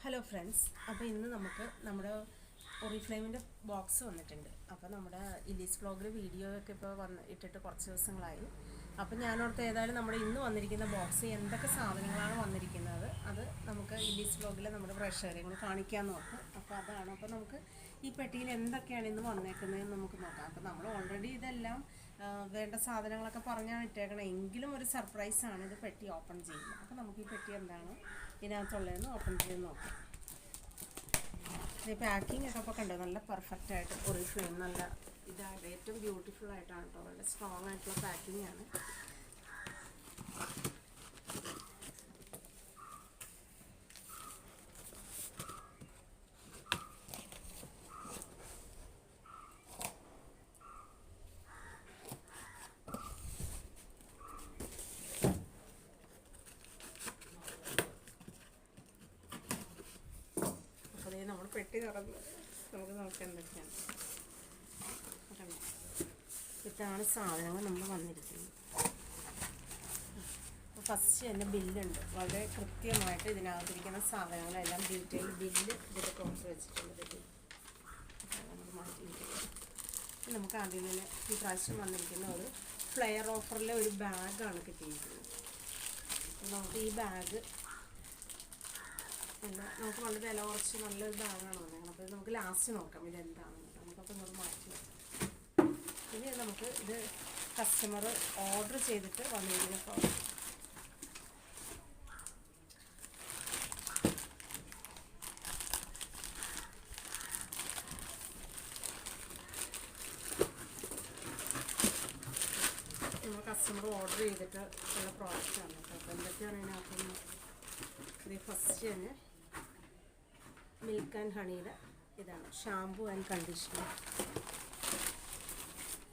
Hello friends, അപ്പോൾ ഇന്ന് നമുക്ക് നമ്മുടെ ഒറിഫ്ലെയിമിൻ്റെ ബോക്സ് വന്നിട്ടുണ്ട്. അപ്പോൾ നമ്മുടെ ഇല്ലീസ് വ്ലോഗിൽ വീഡിയോ ഒക്കെ ഇപ്പോൾ ഇട്ടിട്ട് കുറച്ച് ദിവസങ്ങളായി. അപ്പോൾ ഞാനോർത്ത് ഏതായാലും നമ്മുടെ ഇന്ന് വന്നിരിക്കുന്ന ബോക്സ് എന്തൊക്കെ സാധനങ്ങളാണ് വന്നിരിക്കുന്നത് അത് നമുക്ക് ഇല്ലീസ് വ്ലോഗിൽ നമ്മുടെ പ്രേക്ഷകരെ കാണിക്കാമെന്ന് നോക്കാം. അപ്പോൾ അതാണ്. അപ്പോൾ നമുക്ക് ഈ പെട്ടിയിൽ എന്തൊക്കെയാണ് ഇന്ന് വന്നേക്കുന്നതെന്ന് നമുക്ക് നോക്കാം. അപ്പോൾ നമ്മൾ ഓൾറെഡി ഇതെല്ലാം വേണ്ട സാധനങ്ങളൊക്കെ പറഞ്ഞാണ് ഇട്ടേക്കണം. എങ്കിലും ഒരു സർപ്രൈസാണ് ഇത് പെട്ടി ഓപ്പൺ ചെയ്യുന്നത്. അപ്പോൾ നമുക്ക് ഈ പെട്ടി എന്താണ് ഇതിനകത്തുള്ളതെന്ന് ഓപ്പൺ ചെയ്ത് നോക്കാം. ഈ പാക്കിംഗ് ഒക്കെ അപ്പോൾ കണ്ടോ, നല്ല പെർഫെക്റ്റ് ആയിട്ട് ഒറിഫ്ലെയിം നല്ല ഇതായിട്ട് ഏറ്റവും ബ്യൂട്ടിഫുൾ ആയിട്ടാണ് കേട്ടോ. വളരെ സ്ട്രോങ് ആയിട്ടുള്ള പാക്കിംഗ് ആണ്. നമ്മൾ പെട്ടി തുറന്ന് നമുക്ക് നോക്കാൻ എന്തൊക്കെയാണ്. ഇതാണ് സാധനങ്ങൾ നമ്മൾ വന്നിരിക്കുന്നത്. അപ്പോൾ ഫസ്റ്റ് തന്നെ ബില്ലുണ്ട്. വളരെ കൃത്യമായിട്ട് ഇതിനകത്തിരിക്കുന്ന സാധനങ്ങളെല്ലാം ഡീറ്റെയിൽ ബില്ല് ഇതിൽ കൊടുത്ത് വെച്ചിട്ടുണ്ട്. നമുക്ക് മാറ്റിയിരിക്കുന്നത്. നമുക്ക് ആദ്യം തന്നെ ഈ പ്രാവശ്യം വന്നിരിക്കുന്ന ഒരു ഫ്ലെയർ ഓഫറിലെ ഒരു ബാഗാണ് കിട്ടിയിരിക്കുന്നത്. നമുക്ക് ഈ ബാഗ് നമുക്ക് വളരെ വില കുറച്ച് നല്ലൊരു ബാഗാണ് വന്നത്. അപ്പോൾ ഇത് നമുക്ക് ലാസ്റ്റ് നോക്കാം ഇതെന്താണെന്ന്. നമുക്കപ്പോൾ ഇങ്ങോട്ട് മാറ്റി നോക്കാം. ഇനി നമുക്ക് ഇത് കസ്റ്റമർ ഓർഡർ ചെയ്തിട്ട് വന്നിരിക്കുന്ന പ്രോഡക്റ്റ്. നമ്മൾ കസ്റ്റമർ ഓർഡർ ചെയ്തിട്ട് ഉള്ള പ്രോഡക്റ്റാണ് കേട്ടോ. അപ്പോൾ എന്തൊക്കെയാണ് ഇതിനകത്തുനിന്ന് ഇത് ഫസ്റ്റ് തന്നെ മിൽക്ക് ആൻഡ് ഹണിയുടെ ഇതാണ് ഷാംപൂ ആൻഡ് കണ്ടീഷണർ.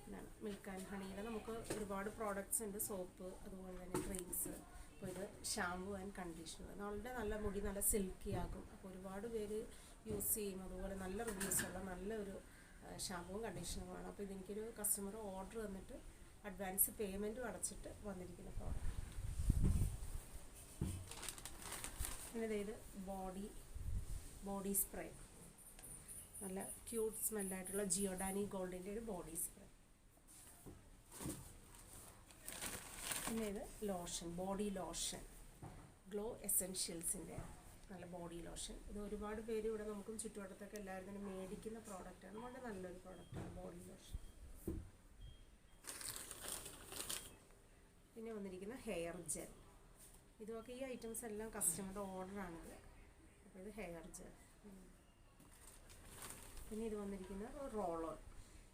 ഇതാണ് മിൽക്ക് ആൻഡ് ഹണിയുടെ. നമുക്ക് ഒരുപാട് പ്രോഡക്റ്റ്സ് ഉണ്ട്, സോപ്പ് അതുപോലെ തന്നെ ക്രീംസ്. അപ്പോൾ ഇത് ഷാംപൂ ആൻഡ് കണ്ടീഷണർ നമ്മളുടെ നല്ല മുടി നല്ല സിൽക്കി ആകും. അപ്പോൾ ഒരുപാട് പേര് യൂസ് ചെയ്യും. അതുപോലെ നല്ല റിവ്യൂസുള്ള നല്ലൊരു ഷാംപൂവും കണ്ടീഷണറുമാണ്. അപ്പോൾ ഇതെനിക്കൊരു കസ്റ്റമർ ഓർഡർ തന്നിട്ട് അഡ്വാൻസ് പേയ്മെൻറ്റും അടച്ചിട്ട് വന്നിരിക്കുന്ന പ്രോഡക്റ്റ്. പിന്നെ ഇത് ബോഡി സ്പ്രേ, നല്ല ക്യൂട്ട് സ്മെല്ലായിട്ടുള്ള ജിയോഡാനി ഗോൾഡിൻ്റെ ഒരു ബോഡി സ്പ്രേ. പിന്നെ ഇത് ലോഷൻ, ബോഡി ലോഷൻ, ഗ്ലോ എസെൻഷ്യൽസിൻ്റെ നല്ല ബോഡി ലോഷൻ. ഇത് ഒരുപാട് പേര് ഇവിടെ നമുക്കും ചുറ്റുവട്ടത്തൊക്കെ എല്ലാവരും തന്നെ മേടിക്കുന്ന പ്രോഡക്റ്റാണ്. വളരെ നല്ലൊരു പ്രോഡക്റ്റാണ് ബോഡി ലോഷൻ. പിന്നെ വന്നിരിക്കുന്ന ഹെയർ ജെൽ. ഇതൊക്കെ ഈ ഐറ്റംസ് എല്ലാം കസ്റ്റമറുടെ ഓർഡറാണിത്. അപ്പോൾ ഇത് ഹെയർ ജെൽ. പിന്നെ ഇത് വന്നിരിക്കുന്ന റോളോൺ,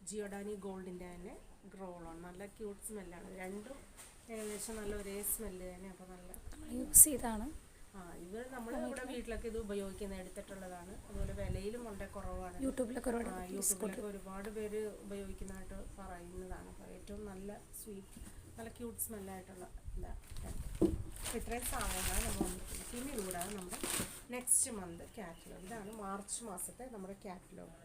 ജിയോഡാനി ഗോൾഡിൻ്റെ തന്നെ റോളോൺ. നല്ല ക്യൂട്ട് സ്മെല്ലാണ്. രണ്ടും ഏകദേശം നല്ല ഒരേ സ്മെല്ല് തന്നെ. അപ്പോൾ നല്ല യൂസ് ചെയ്താണ്. ഇത് നമ്മൾ ഇവിടെ വീട്ടിലൊക്കെ ഇത് ഉപയോഗിക്കുന്നത്, എടുത്തിട്ടുള്ളതാണ്. അതുപോലെ വിലയിലും വളരെ കുറവാണ്. യൂട്യൂബിലൊക്കെ ഒരുപാട് പേര് ഉപയോഗിക്കുന്നതായിട്ട് പറയുന്നതാണ്. അപ്പോൾ ഏറ്റവും നല്ല സ്വീറ്റ് നല്ല ക്യൂട്ട് സ്മെല്ലായിട്ടുള്ള ഇതാണ്. ഇത്രയും സാധനങ്ങളാണ് നമ്മൾ വന്നിട്ടുള്ളത്. പിന്നെ കൂടാതെ നമ്മുടെ നെക്സ്റ്റ് മന്ത് കാറ്റലോഗ്. ഇതാണ് മാർച്ച് മാസത്തെ നമ്മുടെ കാറ്റലോഗ്.